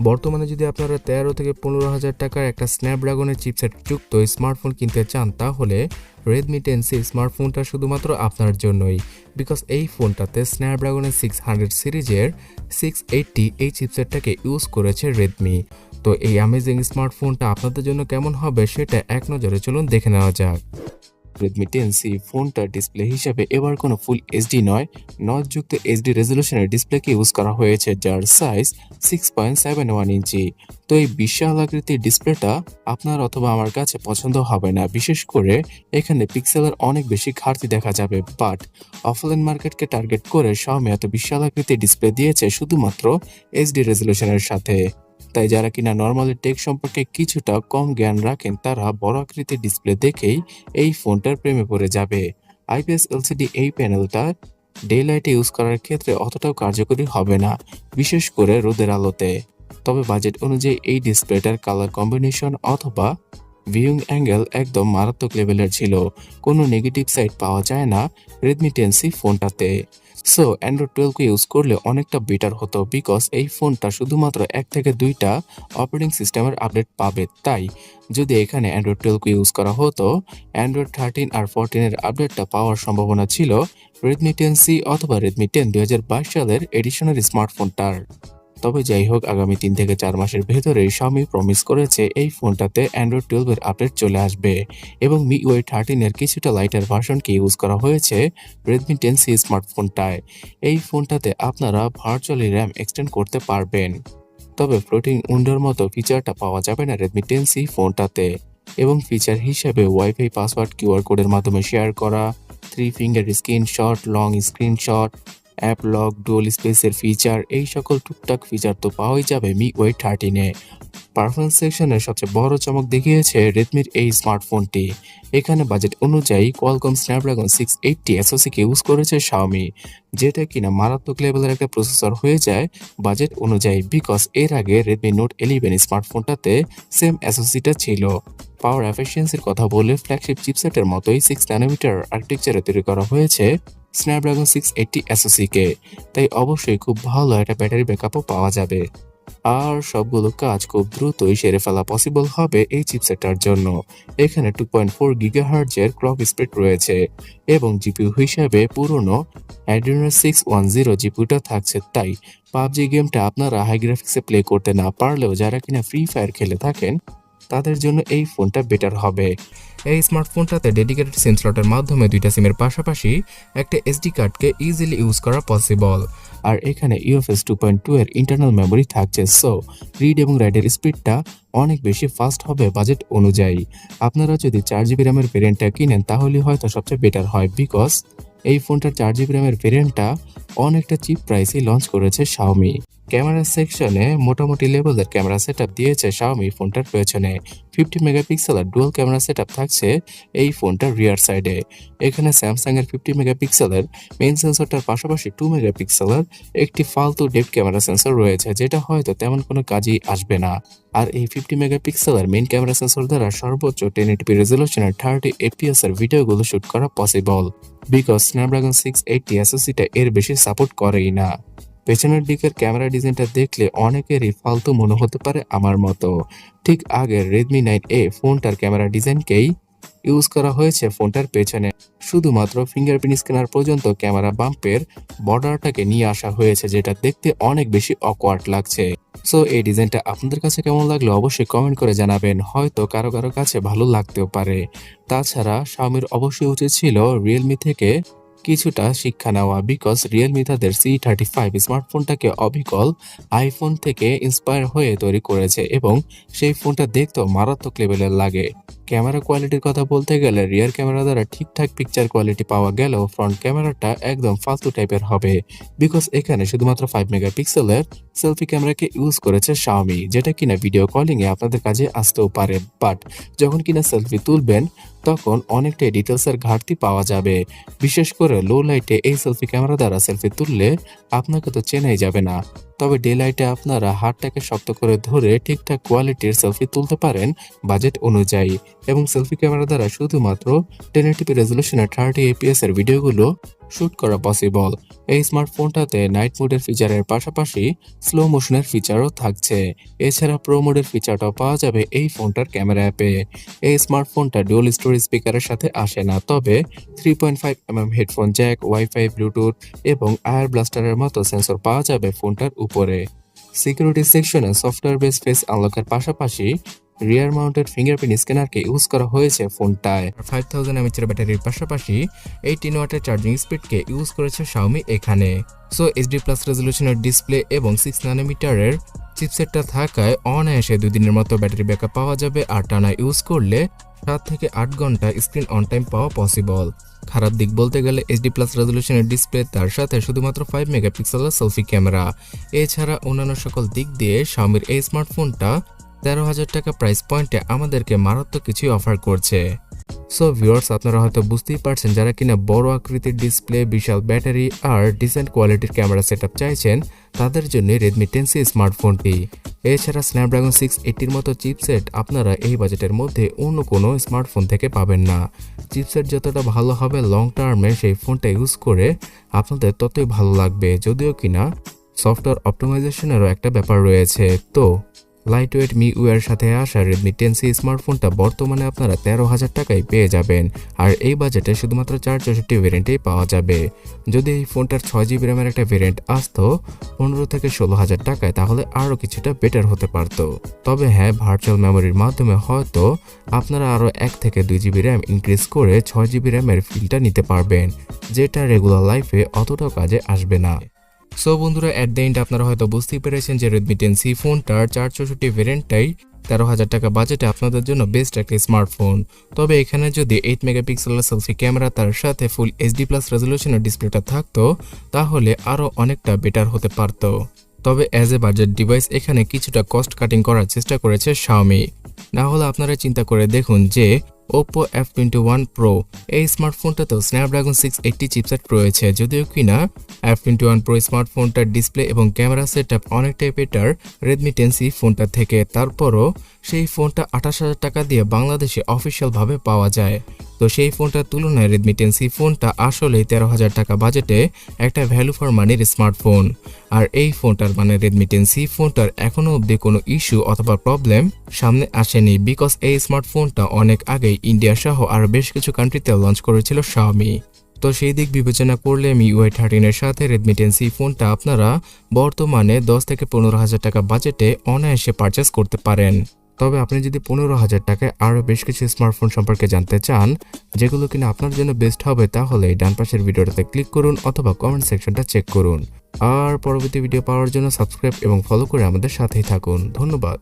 বর্তমানে যদি আপনারা 13 থেকে 15,000 টাকার একটা স্ন্যাপড্রাগনের চিপসেট যুক্ত স্মার্টফোন কিনতে চান, তাহলে Redmi 10c স্মার্টফোনটা শুধুমাত্র আপনার জন্যই। বিকজ এই ফোনটাতে স্ন্যাপড্রাগনের 600 সিরিজের 680 এই চিপসেটটাকে ইউজ করেছে রেডমি। তো এই অ্যামেজিং স্মার্টফোনটা আপনাদের জন্য কেমন হবে সেটা এক নজরে চলুন দেখে নেওয়া যাক। Redmi 10c ফোনটার ডিসপ্লে হিসেবে এবার কোনো ফুল এইচডি নয়, নচযুক্ত এইচডি রেজলিউশনের ডিসপ্লেকে ইউজ করা হয়েছে, যার সাইজ 6.71 ইঞ্চি। তো এই বিশাল আকৃতির ডিসপ্লেটা আপনার অথবা আমার কাছে পছন্দ হবে না, বিশেষ করে এখানে পিক্সেলের অনেক বেশি ঘাটতি দেখা যাবে। বাট অফলাইন মার্কেটকে টার্গেট করে Xiaomi এত বিশাল আকৃতির ডিসপ্লে দিয়েছে শুধুমাত্র এইচডি রেজলিউশনের সাথে। তাই যারা কিনা নর্মালি টেক সম্পর্কে কিছুটা কম জ্ঞান রাখেন, তারা বড় আকৃতির ডিসপ্লে দেখেই এই ফোনটার প্রেমে পড়ে যাবে। আইপিএস এলসিডি এই প্যানেলটা ডে লাইটে ইউজ করার ক্ষেত্রে অতটাও কার্যকরী হবে না, বিশেষ করে রোদের আলোতে। তবে বাজেট অনুযায়ী এই ডিসপ্লেটার কালার কম্বিনেশন অথবা ভিউইং অ্যাঙ্গেল একদম মারাত্মক লেভেলের ছিল। কোনো নেগেটিভ সাইড পাওয়া যায় না Redmi 10c ফোনটাতে। সো অ্যান্ড্রয়েড 12 ইউজ করলে অনেকটা বেটার হতো, বিকজ এই ফোনটা শুধুমাত্র 1 থেকে 2টা অপারেটিং সিস্টেমের আপডেট পাবে। তাই যদি এখানে অ্যান্ড্রয়েড 12 ইউজ করা হতো, অ্যান্ড্রয়েড 13 আর 14 এর আপডেটটা পাওয়ার সম্ভাবনা ছিল Redmi 10c অথবা Redmi 10 2022 সালের এডিশনের স্মার্টফোনটার। তবে যাই হোক, আগামী 3 থেকে 4 মাসের ভেতরে Xiaomi প্রমিস করেছে এই ফোনটাতে অ্যান্ড্রয়েড 12 এর আপডেট চলে আসবে এবং MIUI 13 এর কিছুটা লাইটার ভার্সনকে ইউজ করা হয়েছে Redmi 10c স্মার্টফোনটায়। এই ফোনটাতে আপনারা ভার্চুয়ালি র্যাম এক্সটেন্ড করতে পারবেন, তবে ফ্লোটিং উইন্ডোর মতো ফিচারটা পাওয়া যাবে না Redmi 10c ফোনটাতে। এবং ফিচার হিসেবে ওয়াইফাই পাসওয়ার্ড কিউআর কোডের মাধ্যমে শেয়ার করা, 3 finger screenshot, long screenshot, app lock, dual স্পেসের ফিচার, এই সকল টুকটাক ফিচার তো পাওয়াই যাবে MIUI 13 এ। পারফরমেন্স সেকশনে সবচেয়ে বড় চমক দেখিয়েছে রেডমির এই স্মার্টফোনটি। এখানে বাজেট অনুযায়ী কোয়ালকম স্ন্যাপড্রাগন 680 এসওসিকে ইউজ করেছে Xiaomi, যেটা কিনা মারাত্মক লেভেলের একটা প্রসেসর হয়ে যায় বাজেট অনুযায়ী, বিকজ এর আগে Redmi Note 11 স্মার্টফোনটাতে সেম এসওসিটা ছিল। পাওয়ার এফিসিয়েন্সির কথা বলে ফ্ল্যাগশিপ চিপসেটের মতোই 6 ন্যানোমিটার আর্কিটেকচারে তৈরি করা হয়েছে স্ন্যাপড্রাগন 680 এসওসিকে। তাই অবশ্যই খুব ভালো একটা ব্যাটারি ব্যাকআপও পাওয়া যাবে। আর সবগুলো কাজ খুব দ্রুতই সেরে ফেলা পসিবল হবে এই চিপসেটটার জন্য। এখানে 2.4 গিগাহার্টজের ক্লক স্পিড রয়েছে এবং জিপিইউ হিসেবে পুরনো Adreno 610 জিপিইউটা থাকছে। তাই পাবজি গেমটা আপনারা হাই গ্রাফিক্সে প্লে করতে না পারলেও যারা কিনা ফ্রি ফায়ার খেলে থাকেন, তাদের জন্য এই ফোনটা বেটার হবে। এই স্মার্টফোনটাতে ডেডিকেটেড সিম স্লটের মাধ্যমে 2টা সিমের পাশাপাশি একটা এসডি কার্ডকে ইজিলি ইউজ করা পসিবল। আর এখানে UFS 2.2 এর ইন্টারনাল মেমোরি থাকছে। সো রিড এবং রাইটের স্পিডটা অনেক বেশি ফাস্ট হবে বাজেট অনুযায়ী। আপনারা যদি 4GB র্যামের ভেরিয়েন্টটা কিনেন তাহলে হয়তো সবচেয়ে বেটার হয়, বিকজ এই ফোনটার 4GB র্যামের ভেরিয়েন্টটা অনেকটা চিপ প্রাইসে লঞ্চ করেছে Xiaomi। ক্যামেরা সেকশনে মোটামুটি লেভেলের ক্যামেরা সেটআপ দিয়েছে Xiaomi ফোনটার পেছনে। 50 মেগাপিক্সেলের ডুয়াল ক্যামেরা সেটআপ থাকছে এই ফোনটার রিয়ার সাইডে। এখানে স্যামসাং এর 50 মেগাপিক্সেলের মেইন সেন্সরটার পাশাপাশি 2 মেগাপিক্সেলের একটি ফালতু ডেপথ ক্যামেরা সেন্সর রয়েছে, যেটা হয়তো তেমন কোনো কাজেই আসবে না। আর এই 50 মেগাপিক্সেলের মেইন ক্যামেরা সেন্সর দ্বারা সর্বোচ্চ 1080p রেজলিউশনের 30 fps এর ভিডিওগুলো শুট করা পসিবল, বিকজ স্ন্যাপড্রাগন 680 এসওসিটা এর বেশি সাপোর্ট করেই না। পেছনের দিকের ক্যামেরা ডিজাইনটা দেখলে অনেকেরই ফালতু মনে হতে পারে আমার মতো। ঠিক আগের Redmi 9A ফোনটার ক্যামেরা ডিজাইনকেই ইউজ করা হয়েছে ফোনটার পেছনে। শুধুমাত্র ফিঙ্গারপ্রিন্ট স্ক্যানার পর্যন্ত ক্যামেরা বাম্পের বর্ডারটাকে নিয়ে আসা হয়েছে, যেটা দেখতে অনেক বেশি অকওয়ার্ড লাগছে। সো এই ডিজাইনটা আপনাদের কাছে কেমন লাগলো অবশ্যই কমেন্ট করে জানাবেন, হয়তো কারো কারো কাছে ভালো লাগতেও পারে। তাছাড়া Xiaomiর অবশ্যই উচিত ছিল Realme থেকে কিছুটা শিক্ষা নেওয়া, বিকজ Realme তাদের C35 স্মার্টফোনটাকে অবিকল আইফোন থেকে ইন্সপায়ার হয়ে তৈরি করেছে এবং সেই ফোনটা দেখতেও মারাত্মক লেভেলের লাগে। ক্যামেরা কোয়ালিটির কথা বলতে গেলে রিয়ার ক্যামেরা দ্বারা ঠিকঠাক পিকচার কোয়ালিটি পাওয়া গেলেও ফ্রন্ট ক্যামেরাটা একদম ফালতু টাইপের হবে, বিকজ এখানে শুধুমাত্র 5 মেগাপিক্সেলের সেলফি ক্যামেরাকে ইউজ করেছে Xiaomi, যেটা কিনা ভিডিও কলিং এ আপনাদের কাজে আসতেও পারে। বাট যখন কিনা সেলফি তুলবেন তখন অনেকটাই ডিটেলসের ঘাটতি পাওয়া যাবে। বিশেষ করে লো লাইটে এই সেলফি ক্যামেরা দ্বারা সেলফি তুললে আপনাকে তো চেনাই যাবে না। তবে ডে লাইটে আপনারা হাতটাকে শক্ত করে ধরে ঠিকঠাক কোয়ালিটির সেলফি তুলতে পারেন বাজেট অনুযায়ী, এবং সেলফি ক্যামেরা দ্বারা শুধুমাত্র 1080p রেজলিউশনের 30 fps এর ভিডিওগুলো শ্যুট করা পসিবল। এই স্মার্টফোনটাতে নাইট মোডের ফিচারের পাশাপাশি স্লো মোশনের ফিচারও থাকছে। এছাড়া প্রো মোডের ফিচারটাও পাওয়া যাবে এই ফোনটার ক্যামেরা অ্যাপে। এই স্মার্টফোনটা ডুয়াল স্টোরেজ স্পিকারের সাথে আসে না, তবে 3.5mm headphone Jack, wifi, Bluetooth এবং আয়ার ব্লাস্টারের মতো সেন্সর পাওয়া যাবে ফোনটার উপরে। সিকিউরিটি সেকশনে সফটওয়্যার বেস ফেস আনলকের পাশাপাশি রিয়ার মাউন্টেড ফিঙ্গারপ্রিন্ট স্ক্যানারকে ইউজ করা হয়েছে ফোনটায়। 5000 mAh ব্যাটারির পাশাপাশি 18 ওয়াটের চার্জিং স্পিডকে ইউজ করেছে Xiaomi এখানে। সো এইচডি প্লাস রেজলিউশনের ডিসপ্লে এবং 6 ন্যানোমিটারের চিপসেটটা থাকায় অনায়াসে 2 দিনের মতো ব্যাটারি ব্যাকআপ পাওয়া যাবে, আর টানা ইউজ করলে 7 থেকে 8 ঘন্টা স্ক্রিন অন টাইম পাওয়া পসিবল। খারাপ দিক বলতে গেলে এইচডি প্লাস রেজলিউশনের ডিসপ্লে, তার সাথে শুধুমাত্র 5 মেগাপিক্সেলের সেলফি ক্যামেরা। এছাড়া অন্যান্য সকল দিক দিয়ে Xiaomiর এই স্মার্টফোনটা 13,000 টাকা প্রাইস পয়েন্টে আমাদেরকে মারাত্মক কিছুই অফার করছে। সো ভিউয়ার্স, আপনারা হয়তো বুঝতেই পারছেন, যারা কিনা বড় আকৃতির ডিসপ্লে, বিশাল ব্যাটারি আর ডিসেন্ট কোয়ালিটির ক্যামেরা সেটআপ চাইছেন, তাদের জন্য Redmi 10c স্মার্টফোনটি। এছাড়া স্ন্যাপড্রাগন 680-র মতো চিপসেট আপনারা এই বাজেটের মধ্যে অন্য কোনো স্মার্টফোন থেকে পাবেন না। চিপসেট যতটা ভালো হবে লং টার্মে সেই ফোনটা ইউজ করে আপনাদের ততই ভালো লাগবে, যদিও কিনা সফটওয়্যার অপটিমাইজেশনেরও একটা ব্যাপার রয়েছে। তো লাইট ওয়েট মিউইয়ের সাথে আসা Redmi 10c স্মার্টফোনটা বর্তমানে আপনারা 13,000 টাকায় পেয়ে যাবেন, আর এই বাজেটে শুধুমাত্র 464 ভেরিয়েন্টেই পাওয়া যাবে। যদি এই ফোনটার 6GB র্যামের একটা ভেরিয়েন্ট আসতো 15 থেকে 16,000 টাকায়, তাহলে আরও কিছুটা বেটার হতে পারতো। তবে হ্যাঁ, ভার্চুয়াল মেমোরির মাধ্যমে হয়তো আপনারা আরও 1 থেকে 2GB র্যাম ইনক্রিজ করে 6GB র্যামের ফিলটা নিতে পারবেন, যেটা রেগুলার লাইফে অতটাও কাজে আসবে না। সো বন্ধুরা, অ্যাট দ্য এন্ড আপনারা হয়তো বুঝতেই পেরেছেন যে Redmi 10c ফোনটার 464 ভেরিয়েন্টটাই 13,000 টাকা বাজেটে আপনাদের জন্য বেস্ট একটা স্মার্টফোন। তবে এখানে যদি 8 মেগাপিক্সেলের সেলফি ক্যামেরা, তার সাথে ফুল এইচডি প্লাস রেজলিউশনের ডিসপ্লেটা থাকতো, তাহলে আরও অনেকটা বেটার হতে পারতো। তবে অ্যাজ এ বাজেট ডিভাইস এখানে কিছুটা কস্ট কাটিং করার চেষ্টা করেছে Xiaomi। না হলে আপনারা চিন্তা করে দেখুন যে Oppo F21 Pro এই স্মার্টফোনটাতেও স্ন্যাপড্রাগন 680 চিপসেট রয়েছে, যদিও কিনা F21 Pro স্মার্টফোনটার ডিসপ্লে এবং ক্যামেরা সেটআপ অনেকটাই বেটার Redmi 10c ফোনটা থেকে। তারপরও সেই ফোনটা 28,000 টাকা দিয়ে বাংলাদেশে অফিসিয়ালভাবে পাওয়া যায়। তো সেই ফোনটার তুলনায় Redmi 10c ফোনটা আসলেই 13,000 টাকা বাজেটে একটা ভ্যালু ফর মানির স্মার্টফোন। আর এই ফোনটার মানে Redmi 10c ফোনটার এখনো অবধি কোনো ইস্যু অথবা প্রবলেম সামনে আসেনি, বিকজ এই স্মার্টফোনটা অনেক আগেই ইন্ডিয়া সহ আর বেশ কিছু কান্ট্রিতে লঞ্চ করেছিল Xiaomi। তো সেই দিক বিবেচনা করলে MIUI 13 এর সাথে Redmi 10c ফোনটা আপনারা বর্তমানে 10 থেকে 15,000 টাকা বাজেটে অনায়াসে পারচেস করতে পারেন। তবে আপনি যদি 15,000 টাকায় আরও বেশ কিছু স্মার্টফোন সম্পর্কে জানতে চান, যেগুলো কিনা আপনার জন্য বেস্ট হবে, তাহলে ডান পাশের ভিডিওটাতে ক্লিক করুন অথবা কমেন্ট সেকশনটা চেক করুন। আর পরবর্তী ভিডিও পাওয়ার জন্য সাবস্ক্রাইব এবং ফলো করে আমাদের সাথেই থাকুন। ধন্যবাদ।